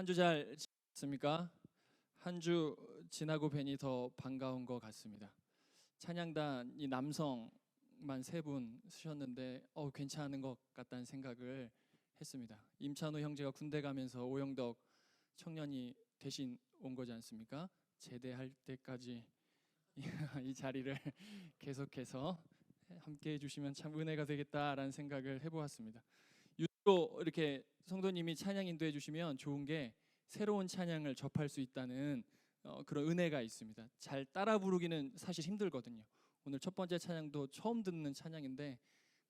한 주 잘 지냈습니까? 한 주 지나고 뵈니 더 반가운 것 같습니다. 찬양단 이 남성만 세 분 쓰셨는데 괜찮은 것 같다는 생각을 했습니다. 임찬호 형제가 군대 가면서 오영덕 청년이 대신 온 거지 않습니까? 제대할 때까지 이 자리를 계속해서 함께 해주시면 참 은혜가 되겠다라는 생각을 해보았습니다. 유튜브로 이렇게 성도님이 찬양 인도해 주시면 좋은 게 새로운 찬양을 접할 수 있다는 그런 은혜가 있습니다. 잘 따라 부르기는 사실 힘들거든요. 오늘 첫 번째 찬양도 처음 듣는 찬양인데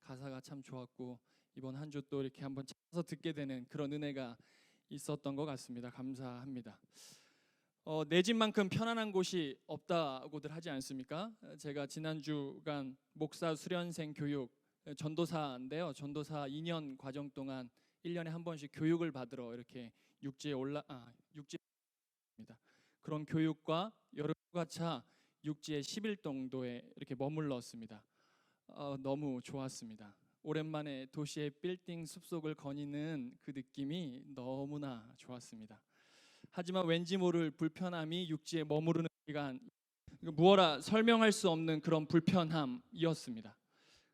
가사가 참 좋았고 이번 한 주 또 이렇게 한번 찾아서 듣게 되는 그런 은혜가 있었던 것 같습니다. 감사합니다. 내 집만큼 편안한 곳이 없다고들 하지 않습니까? 제가 지난주간 목사 수련생 교육 전도사인데요. 전도사 2년 과정 동안 1년에 한 번씩 교육을 받으러 이렇게 육지입니다. 그런 교육과 여름 휴가차 육지의 10일 정도에 이렇게 머물렀습니다. 너무 좋았습니다. 오랜만에 도시의 빌딩 숲속을 거니는 그 느낌이 너무나 좋았습니다. 하지만 왠지 모를 불편함이 육지에 머무르는 시간, 무어라 설명할 수 없는 그런 불편함이었습니다.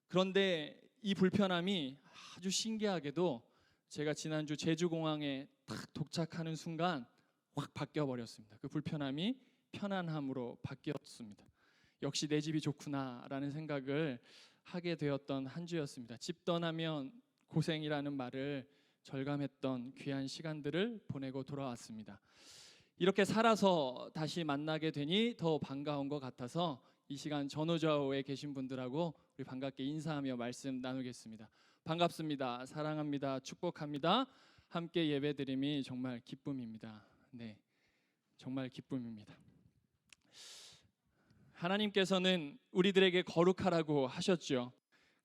그런데 이 불편함이 아주 신기하게도 제가 지난주 제주공항에 딱 도착하는 순간 확 바뀌어 버렸습니다. 그 불편함이 편안함으로 바뀌었습니다. 역시 내 집이 좋구나라는 생각을 하게 되었던 한 주였습니다. 집 떠나면 고생이라는 말을 절감했던 귀한 시간들을 보내고 돌아왔습니다. 이렇게 살아서 다시 만나게 되니 더 반가운 것 같아서 이 시간 전우좌우에 계신 분들하고 우리 반갑게 인사하며 말씀 나누겠습니다. 반갑습니다. 사랑합니다. 축복합니다. 함께 예배드림이 정말 기쁨입니다. 네, 정말 기쁨입니다. 하나님께서는 우리들에게 거룩하라고 하셨죠.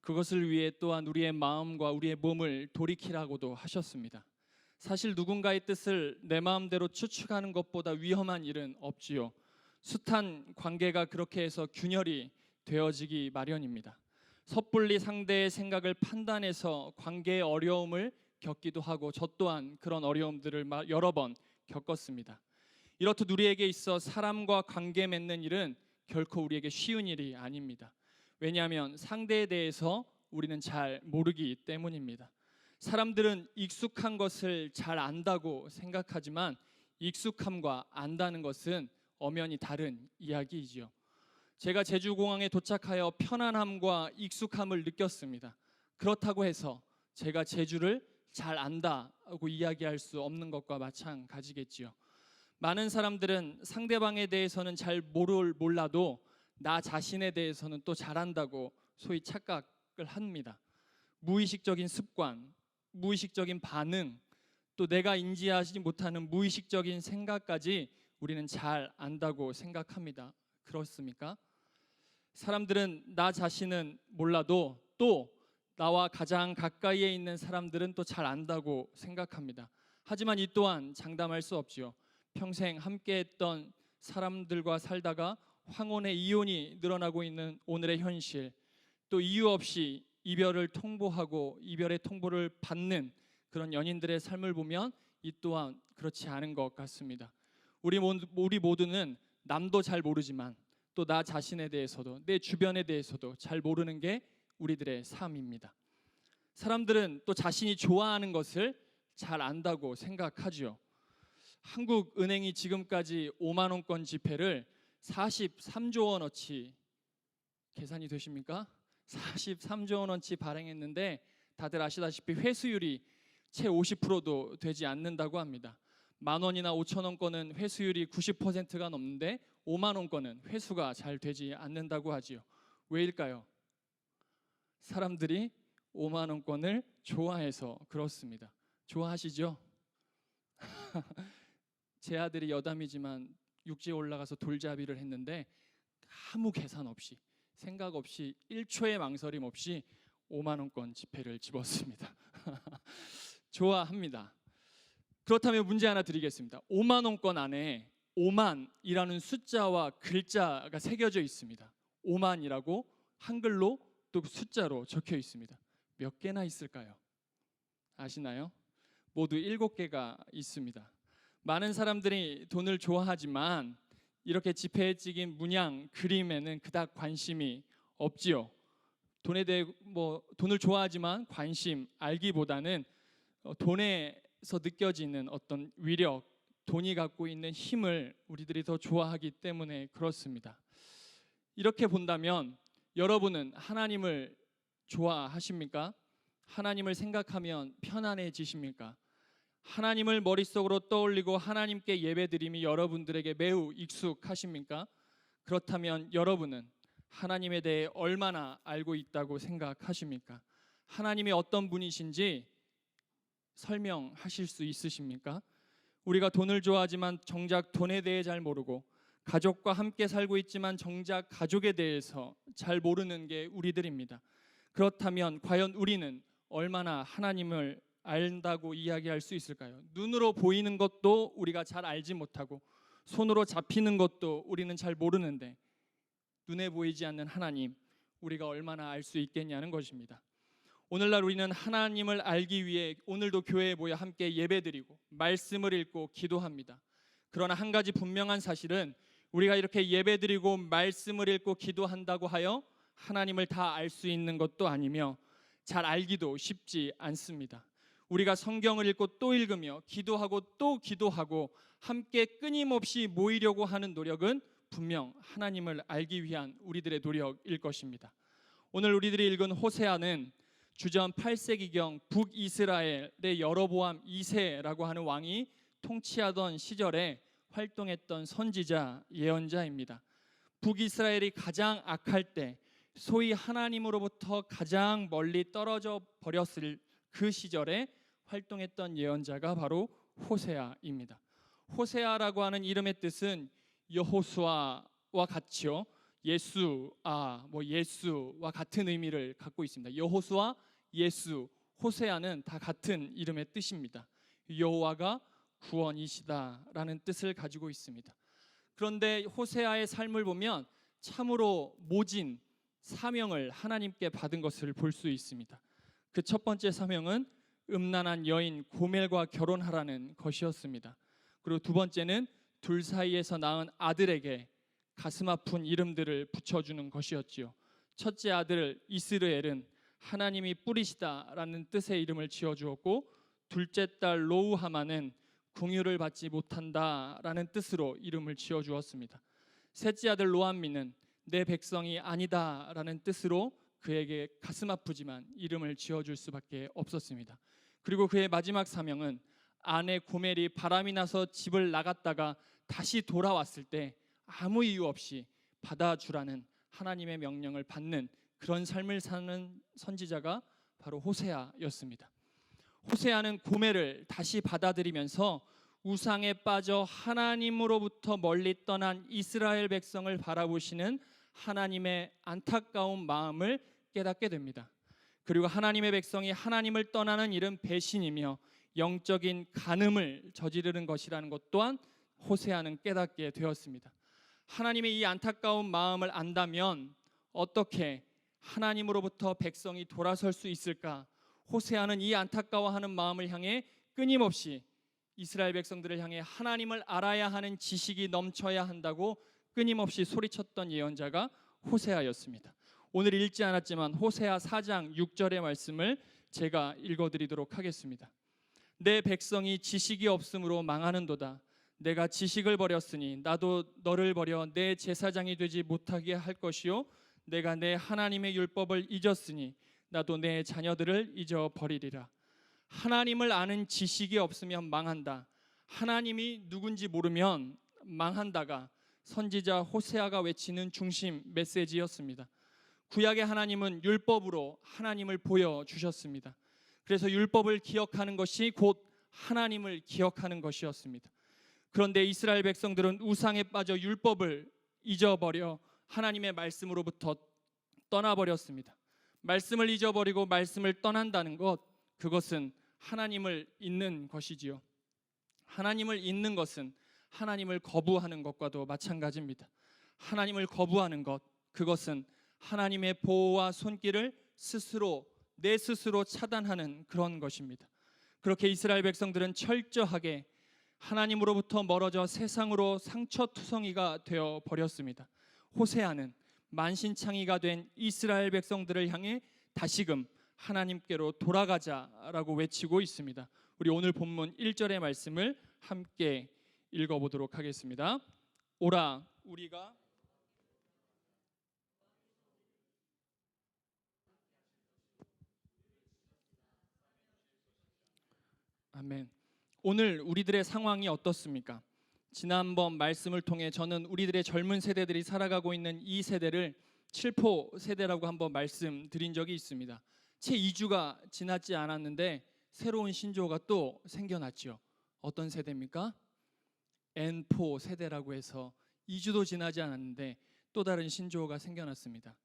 그것을 위해 또한 우리의 마음과 우리의 몸을 돌이키라고도 하셨습니다. 사실 누군가의 뜻을 내 마음대로 추측하는 것보다 위험한 일은 없지요. 숱한 관계가 그렇게 해서 균열이 되어지기 마련입니다. 섣불리 상대의 생각을 판단해서 관계의 어려움을 겪기도 하고 저 또한 그런 어려움들을 여러 번 겪었습니다. 이렇듯 우리에게 있어 사람과 관계 맺는 일은 결코 우리에게 쉬운 일이 아닙니다. 왜냐하면 상대에 대해서 우리는 잘 모르기 때문입니다. 사람들은 익숙한 것을 잘 안다고 생각하지만 익숙함과 안다는 것은 엄연히 다른 이야기이지요. 제가 제주공항에 도착하여 편안함과 익숙함을 느꼈습니다. 그렇다고 해서 제가 제주를 잘 안다고 이야기할 수 없는 것과 마찬가지겠지요. 많은 사람들은 상대방에 대해서는 잘 몰라도 나 자신에 대해서는 또 잘한다고 소위 착각을 합니다. 무의식적인 습관, 무의식적인 반응, 또 내가 인지하지 못하는 무의식적인 생각까지 우리는 잘 안다고 생각합니다. 그렇습니까? 사람들은 나 자신은 몰라도 또 나와 가장 가까이에 있는 사람들은 또 잘 안다고 생각합니다. 하지만 이 또한 장담할 수 없지요. 평생 함께했던 사람들과 살다가 황혼의 이혼이 늘어나고 있는 오늘의 현실, 또 이유 없이 이별을 통보하고 이별의 통보를 받는 그런 연인들의 삶을 보면 이 또한 그렇지 않은 것 같습니다. 우리 모두는 남도 잘 모르지만 또 나 자신에 대해서도 내 주변에 대해서도 잘 모르는 게 우리들의 삶입니다. 사람들은 또 자신이 좋아하는 것을 잘 안다고 생각하죠. 한국은행이 지금까지 5만 원권 지폐를 43조 원어치, 계산이 되십니까? 43조 원어치 발행했는데 다들 아시다시피 회수율이 채 50%도 되지 않는다고 합니다. 만 원이나 5천 원권은 회수율이 90%가 넘는데 5만 원권은 회수가 잘 되지 않는다고 하지요. 왜일까요? 사람들이 5만 원권을 좋아해서 그렇습니다. 좋아하시죠? 제 아들이 여담이지만 육지에 올라가서 돌잡이를 했는데 아무 계산 없이 생각 없이 1초의 망설임 없이 5만 원권 지폐를 집었습니다. 좋아합니다. 그렇다면 문제 하나 드리겠습니다. 5만 원권 안에 5만이라는 숫자와 글자가 새겨져 있습니다. 5만이라고 한글로 또 숫자로 적혀 있습니다. 몇 개나 있을까요? 아시나요? 모두 7개가 있습니다. 많은 사람들이 돈을 좋아하지만 이렇게 지폐에 찍힌 문양, 그림에는 그닥 관심이 없지요. 돈에 대해 돈을 좋아하지만 관심, 알기보다는 돈에서 느껴지는 어떤 위력, 돈이 갖고 있는 힘을 우리들이 더 좋아하기 때문에 그렇습니다. 이렇게 본다면 여러분은 하나님을 좋아하십니까? 하나님을 생각하면 편안해지십니까? 하나님을 머릿속으로 떠올리고 하나님께 예배드림이 여러분들에게 매우 익숙하십니까? 그렇다면 여러분은 하나님에 대해 얼마나 알고 있다고 생각하십니까? 하나님이 어떤 분이신지 설명하실 수 있으십니까? 우리가 돈을 좋아하지만 정작 돈에 대해 잘 모르고, 가족과 함께 살고 있지만 정작 가족에 대해서 잘 모르는 게 우리들입니다. 그렇다면 과연 우리는 얼마나 하나님을 안다고 이야기할 수 있을까요? 눈으로 보이는 것도 우리가 잘 알지 못하고 손으로 잡히는 것도 우리는 잘 모르는데 눈에 보이지 않는 하나님, 우리가 얼마나 알 수 있겠냐는 것입니다. 오늘날 우리는 하나님을 알기 위해 오늘도 교회에 모여 함께 예배드리고 말씀을 읽고 기도합니다. 그러나 한 가지 분명한 사실은 우리가 이렇게 예배드리고 말씀을 읽고 기도한다고 하여 하나님을 다 알 수 있는 것도 아니며 잘 알기도 쉽지 않습니다. 우리가 성경을 읽고 또 읽으며 기도하고 또 기도하고 함께 끊임없이 모이려고 하는 노력은 분명 하나님을 알기 위한 우리들의 노력일 것입니다. 오늘 우리들이 읽은 호세아는 주전 8세기경 북이스라엘의 여로보암 2세라고 하는 왕이 통치하던 시절에 활동했던 선지자, 예언자입니다. 북이스라엘이 가장 악할 때, 소위 하나님으로부터 가장 멀리 떨어져 버렸을 그 시절에 활동했던 예언자가 바로 호세아입니다. 호세아라고 하는 이름의 뜻은 여호수아와 같이요, 예수와 같은 의미를 갖고 있습니다. 여호수아, 예수, 호세아는 다 같은 이름의 뜻입니다. 여호와가 구원이시다라는 뜻을 가지고 있습니다. 그런데 호세아의 삶을 보면 참으로 모진 사명을 하나님께 받은 것을 볼 수 있습니다. 그 첫 번째 사명은 음란한 여인 고멜과 결혼하라는 것이었습니다. 그리고 두 번째는 둘 사이에서 낳은 아들에게 가슴 아픈 이름들을 붙여주는 것이었지요. 첫째 아들 이스르엘은 하나님이 뿌리시다라는 뜻의 이름을 지어주었고, 둘째 딸 로우하마는 궁유를 받지 못한다라는 뜻으로 이름을 지어주었습니다. 셋째 아들 로암미는 내 백성이 아니다라는 뜻으로 그에게 가슴 아프지만 이름을 지어줄 수밖에 없었습니다. 그리고 그의 마지막 사명은 아내 고멜이 바람이 나서 집을 나갔다가 다시 돌아왔을 때 아무 이유 없이 받아주라는 하나님의 명령을 받는 그런 삶을 사는 선지자가 바로 호세아였습니다. 호세아는 고멜을 다시 받아들이면서 우상에 빠져 하나님으로부터 멀리 떠난 이스라엘 백성을 바라보시는 하나님의 안타까운 마음을 깨닫게 됩니다. 그리고 하나님의 백성이 하나님을 떠나는 일은 배신이며 영적인 간음을 저지르는 것이라는 것 또한 호세아는 깨닫게 되었습니다. 하나님의 이 안타까운 마음을 안다면 어떻게 하나님으로부터 백성이 돌아설 수 있을까? 호세아는 이 안타까워하는 마음을 향해 끊임없이 이스라엘 백성들을 향해 하나님을 알아야 하는 지식이 넘쳐야 한다고 끊임없이 소리쳤던 예언자가 호세아였습니다. 오늘 읽지 않았지만 호세아 4장 6절의 말씀을 제가 읽어드리도록 하겠습니다. 내 백성이 지식이 없으므로 망하는도다. 내가 지식을 버렸으니 나도 너를 버려 내 제사장이 되지 못하게 할 것이요, 내가 내 하나님의 율법을 잊었으니 나도 내 자녀들을 잊어버리리라. 하나님을 아는 지식이 없으면 망한다. 하나님이 누군지 모르면 망한다가 선지자 호세아가 외치는 중심 메시지였습니다. 구약의 하나님은 율법으로 하나님을 보여주셨습니다. 그래서 율법을 기억하는 것이 곧 하나님을 기억하는 것이었습니다. 그런데 이스라엘 백성들은 우상에 빠져 율법을 잊어버려 하나님의 말씀으로부터 떠나버렸습니다. 말씀을 잊어버리고 말씀을 떠난다는 것, 그것은 하나님을 잊는 것이지요. 하나님을 잊는 것은 하나님을 거부하는 것과도 마찬가지입니다. 하나님을 거부하는 것, 그것은 하나님의 보호와 손길을 내 스스로 차단하는 그런 것입니다. 그렇게 이스라엘 백성들은 철저하게 하나님으로부터 멀어져 세상으로 상처투성이가 되어 버렸습니다. 호세아는 만신창이가 된 이스라엘 백성들을 향해 다시금 하나님께로 돌아가자라고 외치고 있습니다. 우리 오늘 본문 1절의 말씀을 함께 읽어보도록 하겠습니다. 오라 우리가 아멘. 오늘 우리들의 상황이 어떻습니까? 지난번 말씀을 통해 저는 우리들의 젊은 세대들이 살아가고 있는 이 세대를 칠포 세대라고 한번 말씀드린 적이 있습니다. 채 2주가 지났지 않았는데 새로운 신조어가 또 생겨났죠. 어떤 세대입니까? N4 세대라고 해서 2주도 지나지 않았는데 또 다른 신조어가 생겨났습니다.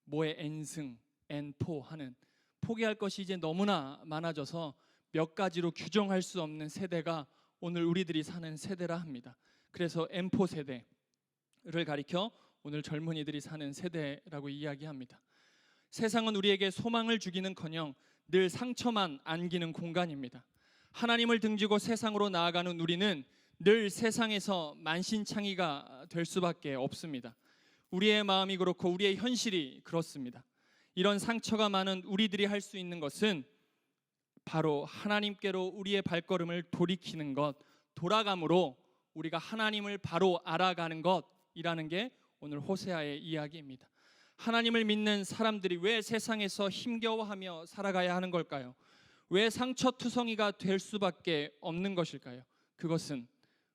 뭐의 N승, N4 하는, 포기할 것이 이제 너무나 많아져서 몇 가지로 규정할 수 없는 세대가 오늘 우리들이 사는 세대라 합니다. 그래서 M4 세대를 가리켜 오늘 젊은이들이 사는 세대라고 이야기합니다. 세상은 우리에게 소망을 주기는커녕 늘 상처만 안기는 공간입니다. 하나님을 등지고 세상으로 나아가는 우리는 늘 세상에서 만신창이가 될 수밖에 없습니다. 우리의 마음이 그렇고 우리의 현실이 그렇습니다. 이런 상처가 많은 우리들이 할 수 있는 것은 바로 하나님께로 우리의 발걸음을 돌이키는 것, 돌아감으로 우리가 하나님을 바로 알아가는 것이라는 게 오늘 호세아의 이야기입니다. 하나님을 믿는 사람들이 왜 세상에서 힘겨워하며 살아가야 하는 걸까요? 왜 상처투성이가 될 수밖에 없는 것일까요? 그것은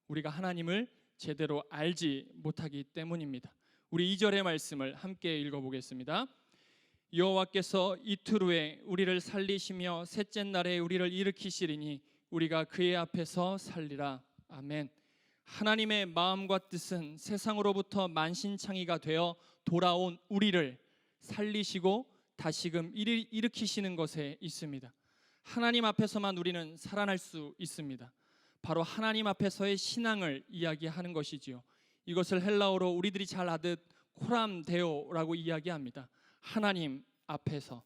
우리가 하나님을 제대로 알지 못하기 때문입니다. 우리 2절의 말씀을 함께 읽어보겠습니다. 여호와께서 이틀 후에 우리를 살리시며 셋째 날에 우리를 일으키시리니 우리가 그의 앞에서 살리라. 아멘. 하나님의 마음과 뜻은 세상으로부터 만신창이가 되어 돌아온 우리를 살리시고 다시금 일으키시는 것에 있습니다. 하나님 앞에서만 우리는 살아날 수 있습니다. 바로 하나님 앞에서의 신앙을 이야기하는 것이지요. 이것을 헬라어로 우리들이 잘 아듯 코람데오라고 이야기합니다. 하나님 앞에서.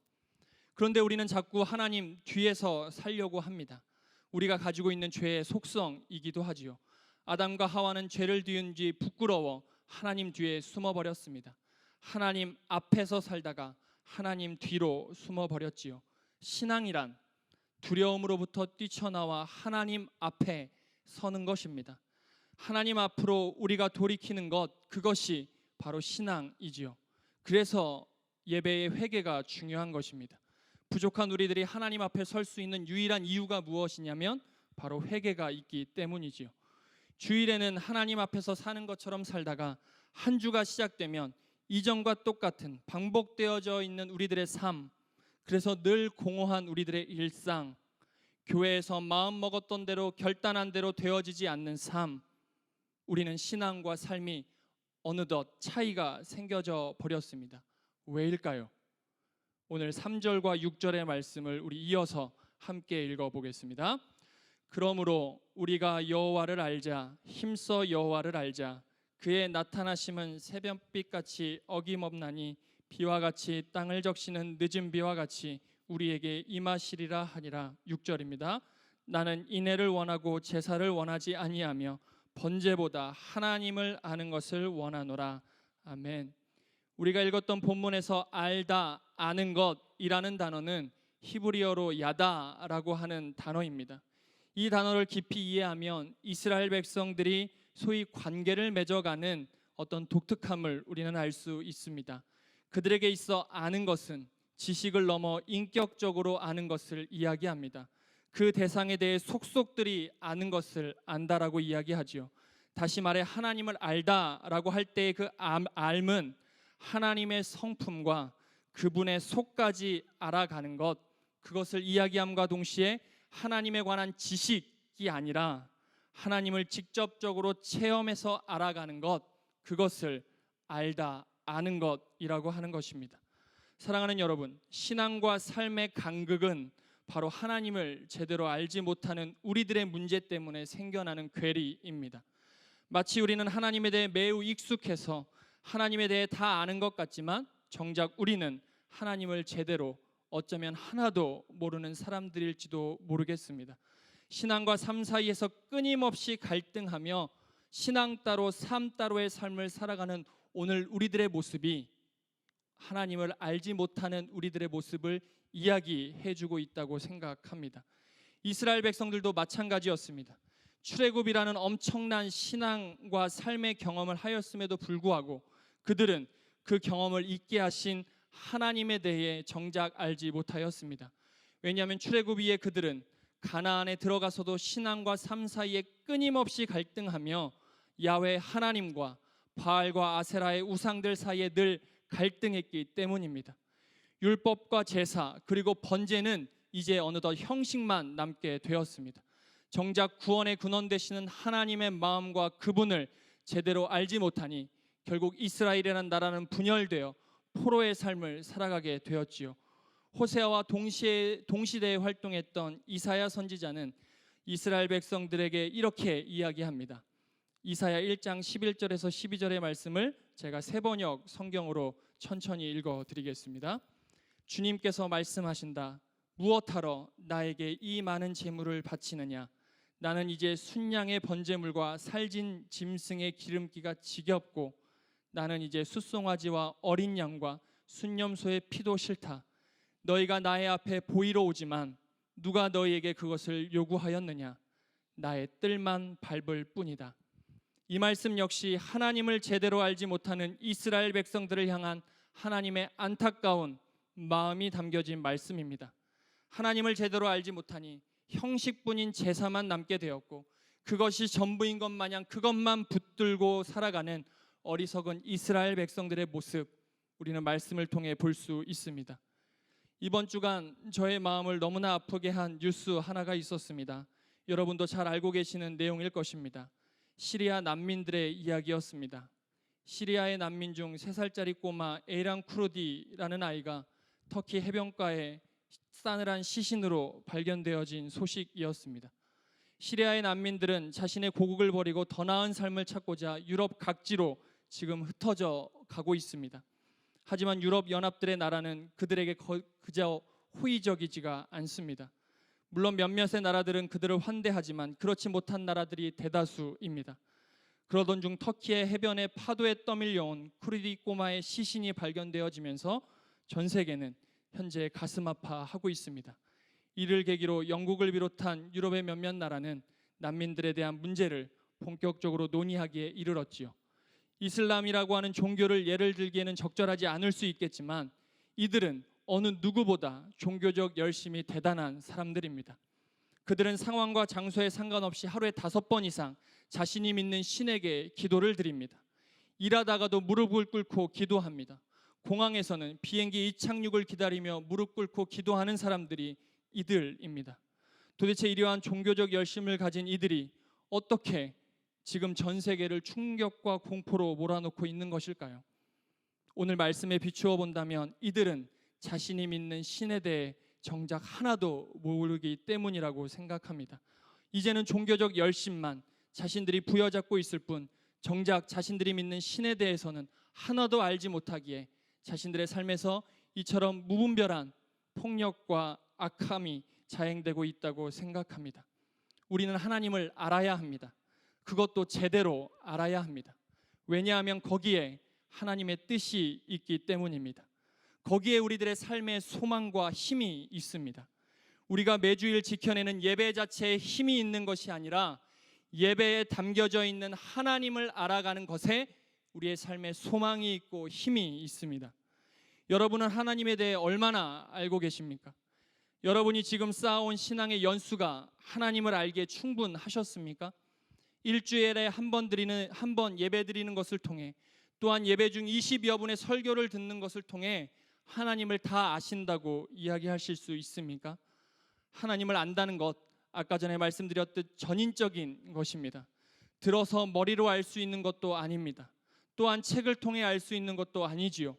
그런데 우리는 자꾸 하나님 뒤에서 살려고 합니다. 우리가 가지고 있는 죄의 속성이기도 하지요. 아담과 하와는 죄를 지은 뒤 부끄러워 하나님 뒤에 숨어버렸습니다. 하나님 앞에서 살다가 하나님 뒤로 숨어버렸지요. 신앙이란 두려움으로부터 뛰쳐나와 하나님 앞에 서는 것입니다. 하나님 앞으로 우리가 돌이키는 것, 그것이 바로 신앙이지요. 그래서 예배의 회개가 중요한 것입니다. 부족한 우리들이 하나님 앞에 설 수 있는 유일한 이유가 무엇이냐면 바로 회개가 있기 때문이지요. 주일에는 하나님 앞에서 사는 것처럼 살다가 한 주가 시작되면 이전과 똑같은 반복되어져 있는 우리들의 삶, 그래서 늘 공허한 우리들의 일상, 교회에서 마음 먹었던 대로 결단한 대로 되어지지 않는 삶, 우리는 신앙과 삶이 어느덧 차이가 생겨져 버렸습니다. 왜일까요? 오늘 3절과 6절의 말씀을 우리 이어서 함께 읽어보겠습니다. 그러므로 우리가 여호와를 알자, 힘써 여호와를 알자. 그의 나타나심은 새벽빛같이 어김없나니 비와 같이 땅을 적시는 늦은 비와 같이 우리에게 임하시리라 하니라. 6절입니다. 나는 인애를 원하고 제사를 원하지 아니하며 번제보다 하나님을 아는 것을 원하노라. 아멘. 우리가 읽었던 본문에서 알다, 아는 것이라는 단어는 히브리어로 야다라고 하는 단어입니다. 이 단어를 깊이 이해하면 이스라엘 백성들이 소위 관계를 맺어가는 어떤 독특함을 우리는 알 수 있습니다. 그들에게 있어 아는 것은 지식을 넘어 인격적으로 아는 것을 이야기합니다. 그 대상에 대해 속속들이 아는 것을 안다라고 이야기하지요. 다시 말해 하나님을 알다라고 할 때의 그 알은 하나님의 성품과 그분의 속까지 알아가는 것, 그것을 이야기함과 동시에 하나님에 관한 지식이 아니라 하나님을 직접적으로 체험해서 알아가는 것, 그것을 알다, 아는 것이라고 하는 것입니다. 사랑하는 여러분, 신앙과 삶의 간극은 바로 하나님을 제대로 알지 못하는 우리들의 문제 때문에 생겨나는 괴리입니다. 마치 우리는 하나님에 대해 매우 익숙해서 하나님에 대해 다 아는 것 같지만 정작 우리는 하나님을 제대로 어쩌면 하나도 모르는 사람들일지도 모르겠습니다. 신앙과 삶 사이에서 끊임없이 갈등하며 신앙 따로 삶 따로의 삶을 살아가는 오늘 우리들의 모습이 하나님을 알지 못하는 우리들의 모습을 이야기해주고 있다고 생각합니다. 이스라엘 백성들도 마찬가지였습니다. 출애굽이라는 엄청난 신앙과 삶의 경험을 하였음에도 불구하고 그들은 그 경험을 잊게 하신 하나님에 대해 정작 알지 못하였습니다. 왜냐하면 출애굽 이후에 그들은 가나안에 들어가서도 신앙과 삶 사이에 끊임없이 갈등하며 야훼 하나님과 바알과 아세라의 우상들 사이에 늘 갈등했기 때문입니다. 율법과 제사 그리고 번제는 이제 어느덧 형식만 남게 되었습니다. 정작 구원의 근원 되시는 하나님의 마음과 그분을 제대로 알지 못하니 결국 이스라엘이라는 나라는 분열되어 포로의 삶을 살아가게 되었지요. 호세아와 동시대에 활동했던 이사야 선지자는 이스라엘 백성들에게 이렇게 이야기합니다. 이사야 1장 11절에서 12절의 말씀을 제가 새번역 성경으로 천천히 읽어드리겠습니다. 주님께서 말씀하신다. 무엇하러 나에게 이 많은 재물을 바치느냐? 나는 이제 순양의 번제물과 살진 짐승의 기름기가 지겹고 나는 이제 숫송아지와 어린 양과 순념소의 피도 싫다. 너희가 나의 앞에 보이러 오지만 누가 너희에게 그것을 요구하였느냐? 나의 뜰만 밟을 뿐이다. 이 말씀 역시 하나님을 제대로 알지 못하는 이스라엘 백성들을 향한 하나님의 안타까운 마음이 담겨진 말씀입니다. 하나님을 제대로 알지 못하니 형식뿐인 제사만 남게 되었고 그것이 전부인 것 마냥 그것만 붙들고 살아가는 어리석은 이스라엘 백성들의 모습, 우리는 말씀을 통해 볼 수 있습니다. 이번 주간 저의 마음을 너무나 아프게 한 뉴스 하나가 있었습니다. 여러분도 잘 알고 계시는 내용일 것입니다. 시리아 난민들의 이야기였습니다. 시리아의 난민 중 3살짜리 꼬마 에이란 쿠르디라는 아이가 터키 해변가에 싸늘한 시신으로 발견되어진 소식이었습니다. 시리아의 난민들은 자신의 고국을 버리고 더 나은 삶을 찾고자 유럽 각지로 지금 흩어져 가고 있습니다. 하지만 유럽 연합들의 나라는 그들에게 그저 호의적이지가 않습니다. 물론 몇몇의 나라들은 그들을 환대하지만 그렇지 못한 나라들이 대다수입니다. 그러던 중 터키의 해변에 파도에 떠밀려온 쿠르디 꼬마의 시신이 발견되어지면서 전 세계는 현재 가슴 아파하고 있습니다. 이를 계기로 영국을 비롯한 유럽의 몇몇 나라는 난민들에 대한 문제를 본격적으로 논의하기에 이르렀지요. 이슬람이라고 하는 종교를 예를 들기에는 적절하지 않을 수 있겠지만 이들은 어느 누구보다 종교적 열심이 대단한 사람들입니다. 그들은 상황과 장소에 상관없이 하루에 5번 이상 자신이 믿는 신에게 기도를 드립니다. 일하다가도 무릎을 꿇고 기도합니다. 공항에서는 비행기 이착륙을 기다리며 무릎 꿇고 기도하는 사람들이 이들입니다. 도대체 이러한 종교적 열심을 가진 이들이 어떻게 지금 전 세계를 충격과 공포로 몰아넣고 있는 것일까요? 오늘 말씀에 비추어 본다면 이들은 자신이 믿는 신에 대해 정작 하나도 모르기 때문이라고 생각합니다. 이제는 종교적 열심만 자신들이 부여잡고 있을 뿐 정작 자신들이 믿는 신에 대해서는 하나도 알지 못하기에 자신들의 삶에서 이처럼 무분별한 폭력과 악함이 자행되고 있다고 생각합니다. 우리는 하나님을 알아야 합니다. 그것도 제대로 알아야 합니다. 왜냐하면 거기에 하나님의 뜻이 있기 때문입니다. 거기에 우리들의 삶의 소망과 힘이 있습니다. 우리가 매주일 지켜내는 예배 자체에 힘이 있는 것이 아니라 예배에 담겨져 있는 하나님을 알아가는 것에 우리의 삶에 소망이 있고 힘이 있습니다. 여러분은 하나님에 대해 얼마나 알고 계십니까? 여러분이 지금 쌓아온 신앙의 연수가 하나님을 알기에 충분하셨습니까? 일주일에 한 번 예배 드리는 것을 통해 또한 예배 중 20여 분의 설교를 듣는 것을 통해 하나님을 다 아신다고 이야기하실 수 있습니까? 하나님을 안다는 것, 아까 전에 말씀드렸듯 전인적인 것입니다. 들어서 머리로 알 수 있는 것도 아닙니다. 또한 책을 통해 알 수 있는 것도 아니지요.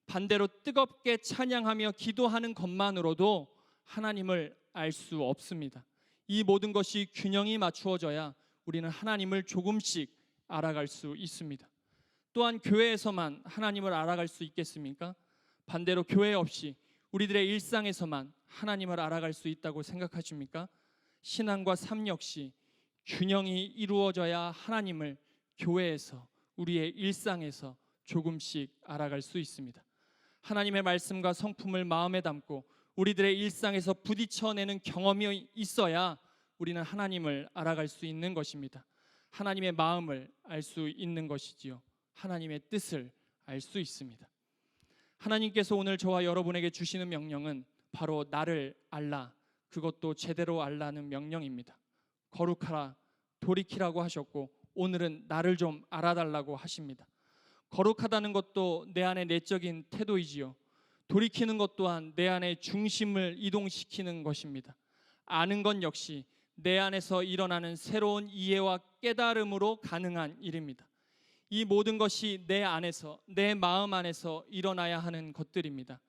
반대로 뜨겁게 찬양하며 기도하는 것만으로도 하나님을 알 수 없습니다. 이 모든 것이 균형이 맞추어져야 우리는 하나님을 조금씩 알아갈 수 있습니다. 또한 교회에서만 하나님을 알아갈 수 있겠습니까? 반대로 교회 없이 우리들의 일상에서만 하나님을 알아갈 수 있다고 생각하십니까? 신앙과 삶 역시 균형이 이루어져야 하나님을 교회에서, 우리의 일상에서 조금씩 알아갈 수 있습니다. 하나님의 말씀과 성품을 마음에 담고 우리들의 일상에서 부딪혀내는 경험이 있어야 우리는 하나님을 알아갈 수 있는 것입니다. 하나님의 마음을 알 수 있는 것이지요. 하나님의 뜻을 알 수 있습니다. 하나님께서 오늘 저와 여러분에게 주시는 명령은 바로 나를 알라, 그것도 제대로 알라는 명령입니다. 거룩하라, 돌이키라고 하셨고 오늘은 나를 좀 알아달라고 하십니다. 거룩하다는 것도 내 안의 내적인 태도이지요. 돌이키는 것 또한 내 안의 중심을 이동시키는 것입니다. 아는 건 역시 내 안에서 일어나는 새로운 이해와 깨달음으로 가능한 일입니다. 이 모든 것이 내 안에서, 내 마음 안에서 일어나야 하는 것들입니다.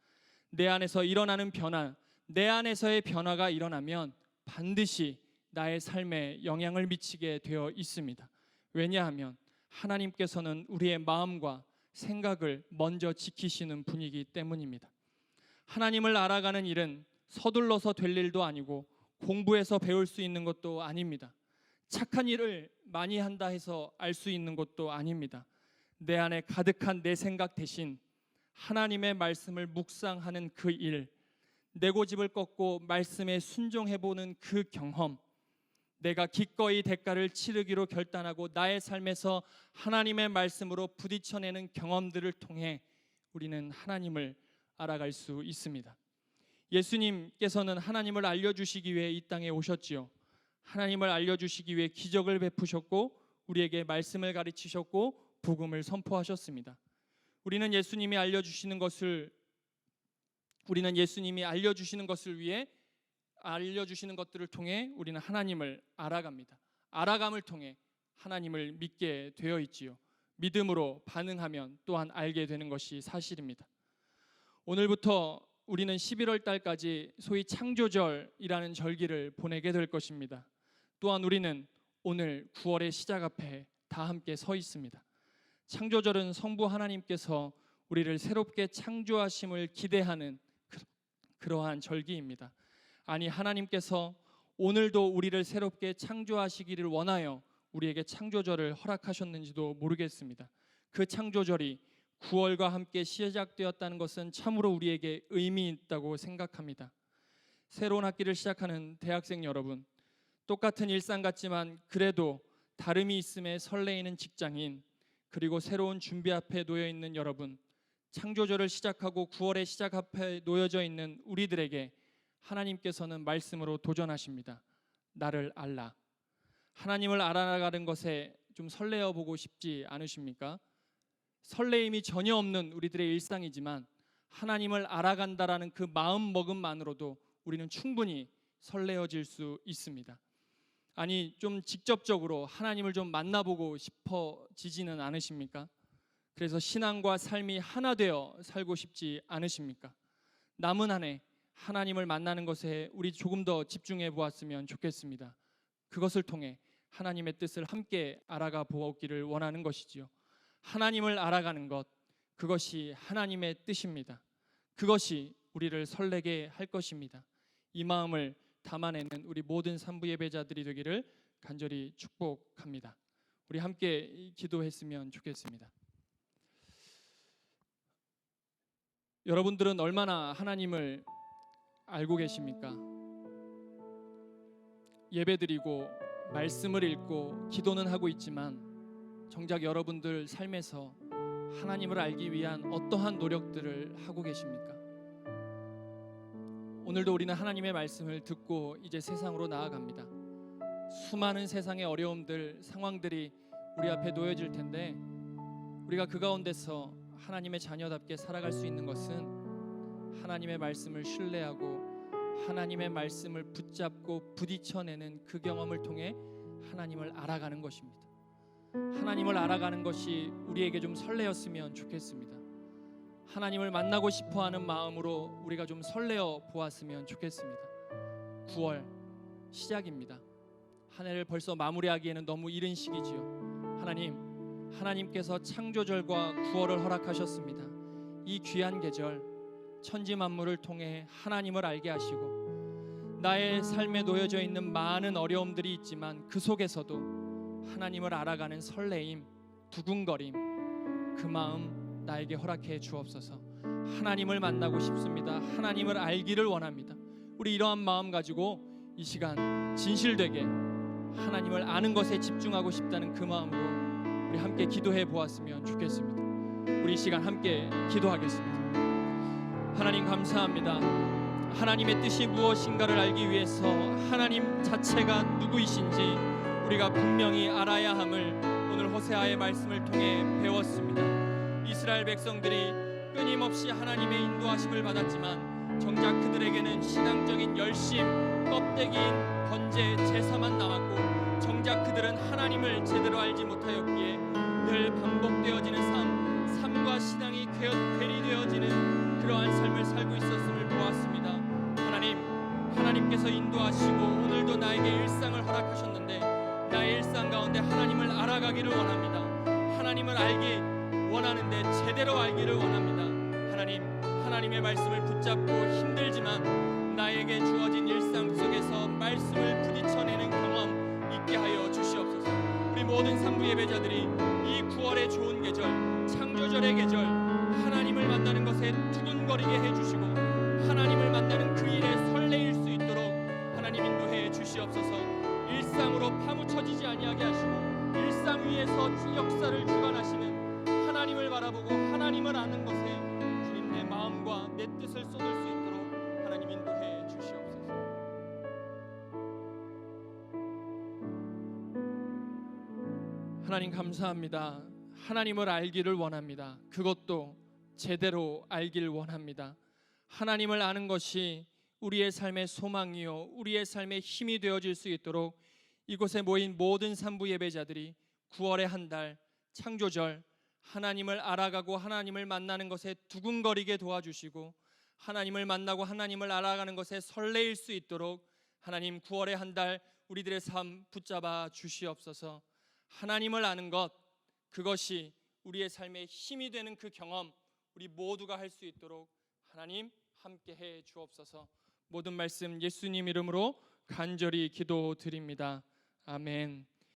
내 안에서 일어나는 변화, 내 안에서의 변화가 일어나면 반드시 나의 삶에 영향을 미치게 되어 있습니다. 왜냐하면 하나님께서는 우리의 마음과 생각을 먼저 지키시는 분이기 때문입니다. 하나님을 알아가는 일은 서둘러서 될 일도 아니고 공부해서 배울 수 있는 것도 아닙니다. 착한 일을 많이 한다 해서 알 수 있는 것도 아닙니다. 내 안에 가득한 내 생각 대신 하나님의 말씀을 묵상하는 그 일, 내 고집을 꺾고 말씀에 순종해보는 그 경험, 내가 기꺼이 대가를 치르기로 결단하고 나의 삶에서 하나님의 말씀으로 부딪혀내는 경험들을 통해 우리는 하나님을 알아갈 수 있습니다. 예수님께서는 하나님을 알려주시기 위해 이 땅에 오셨지요. 하나님을 알려주시기 위해 기적을 베푸셨고 우리에게 말씀을 가르치셨고 복음을 선포하셨습니다. 우리는 예수님이 알려주시는 것을 위해 알려주시는 것들을 통해 우리는 하나님을 알아갑니다. 알아감을 통해 하나님을 믿게 되어 있지요. 믿음으로 반응하면 또한 알게 되는 것이 사실입니다. 오늘부터 우리는 11월 달까지 소위 창조절이라는 절기를 보내게 될 것입니다. 또한 우리는 오늘 9월의 시작 앞에 다 함께 서 있습니다. 창조절은 성부 하나님께서 우리를 새롭게 창조하심을 기대하는 그러한 절기입니다. 아니, 하나님께서 오늘도 우리를 새롭게 창조하시기를 원하여 우리에게 창조절을 허락하셨는지도 모르겠습니다. 그 창조절이 9월과 함께 시작되었다는 것은 참으로 우리에게 의미 있다고 생각합니다. 새로운 학기를 시작하는 대학생 여러분, 똑같은 일상 같지만 그래도 다름이 있음에 설레이는 직장인, 그리고 새로운 준비 앞에 놓여 있는 여러분, 창조절을 시작하고 9월의 시작 앞에 놓여져 있는 우리들에게 하나님께서는 말씀으로 도전하십니다. 나를 알라. 하나님을 알아가는 것에 좀 설레어 보고 싶지 않으십니까? 설레임이 전혀 없는 우리들의 일상이지만 하나님을 알아간다라는 그 마음 먹음만으로도 우리는 충분히 설레어질 수 있습니다. 아니, 좀 직접적으로 하나님을 좀 만나보고 싶어지지는 않으십니까? 그래서 신앙과 삶이 하나 되어 살고 싶지 않으십니까? 남은 한 해 하나님을 만나는 것에 우리 조금 더 집중해 보았으면 좋겠습니다. 그것을 통해 하나님의 뜻을 함께 알아가 보았기를 원하는 것이지요. 하나님을 알아가는 것, 그것이 하나님의 뜻입니다. 그것이 우리를 설레게 할 것입니다. 이 마음을 담아내는 우리 모든 산부 예배자들이 되기를 간절히 축복합니다. 우리 함께 기도했으면 좋겠습니다. 여러분들은 얼마나 하나님을 알고 계십니까? 예배드리고 말씀을 읽고 기도는 하고 있지만 정작 여러분들 삶에서 하나님을 알기 위한 어떠한 노력들을 하고 계십니까? 오늘도 우리는 하나님의 말씀을 듣고 이제 세상으로 나아갑니다. 수많은 세상의 어려움들, 상황들이 우리 앞에 놓여질 텐데 우리가 그 가운데서 하나님의 자녀답게 살아갈 수 있는 것은 하나님의 말씀을 신뢰하고 하나님의 말씀을 붙잡고 부딪혀내는 그 경험을 통해 하나님을 알아가는 것입니다. 하나님을 알아가는 것이 우리에게 좀 설레었으면 좋겠습니다. 하나님을 만나고 싶어하는 마음으로 우리가 좀 설레어 보았으면 좋겠습니다. 9월 시작입니다. 한 해를 벌써 마무리하기에는 너무 이른 시기지요. 하나님께서 창조절과 9월을 허락하셨습니다. 이 귀한 계절 천지 만물을 통해 하나님을 알게 하시고 나의 삶에 놓여져 있는 많은 어려움들이 있지만 그 속에서도 하나님을 알아가는 설레임, 두근거림, 그 마음 나에게 허락해 주옵소서. 하나님을 만나고 싶습니다. 하나님을 알기를 원합니다. 우리 이러한 마음 가지고 이 시간 진실되게 하나님을 아는 것에 집중하고 싶다는 그 마음으로 우리 함께 기도해 보았으면 좋겠습니다. 우리 이 시간 함께 기도하겠습니다. 하나님 감사합니다. 하나님의 뜻이 무엇인가를 알기 위해서 하나님 자체가 누구이신지 우리가 분명히 알아야 함을 오늘 호세아의 말씀을 통해 배웠습니다. 이스라엘 백성들이 끊임없이 하나님의 인도하심을 받았지만 정작 그들에게는 신앙적인 열심, 껍데기인 번제, 제사만 남았고 정작 그들은 하나님을 제대로 알지 못하였기에 늘 반복되어지는 삶과 신앙이 괴리되어지는 그러한 삶을 살고 있었음을 보았습니다. 하나님께서 인도하시고 오늘도 나에게 일상을 허락하셨는데 나의 일상 가운데 하나님을 알아가기를 원합니다. 하나님을 알기 원하는데 제대로 알기를 원합니다. 하나님의 말씀을 붙잡고 힘들지만 나에게 주어진 일상 속에서 말씀을 부딪혀내는 경험 있게 하여 주시옵소서. 우리 모든 상부 예배자들이 이 9월의 좋은 계절, 창조절의 계절, 하나님을 만나는 것에 두근거리게 해주시고 하나님을 만나는 그 일에 설레일 수 있도록 하나님 인도해 주시옵소서. 일상으로 파묻혀지지 아니하게 하시고 일상 위에서 역사를 주관하시는 하나님을 바라보고 하나님을 아는 것에 주님 내 마음과 내 뜻을 쏟을 수 있도록 하나님 인도해 주시옵소서. 하나님 감사합니다. 하나님을 알기를 원합니다. 그것도 제대로 알기를 원합니다. 하나님을 아는 것이 우리의 삶의 소망이요 우리의 삶의 힘이 되어질 수 있도록 이곳에 모인 모든 산부 예배자들이 9월의 한 달 창조절 하나님을 알아가고 하나님을 만나는 것에 두근거리게 도와주시고 하나님을 만나고 하나님을 알아가는 것에 설레일 수 있도록 하나님 9월의 한 달 우리들의 삶 붙잡아 주시옵소서. 하나님을 아는 것, 그것이 우리의 삶의 힘이 되는 그 경험 우리 모두가 할 수 있도록 하나님 함께해 주옵소서. 모든 말씀 예수님 이름으로 간절히 기도드립니다. 아멘.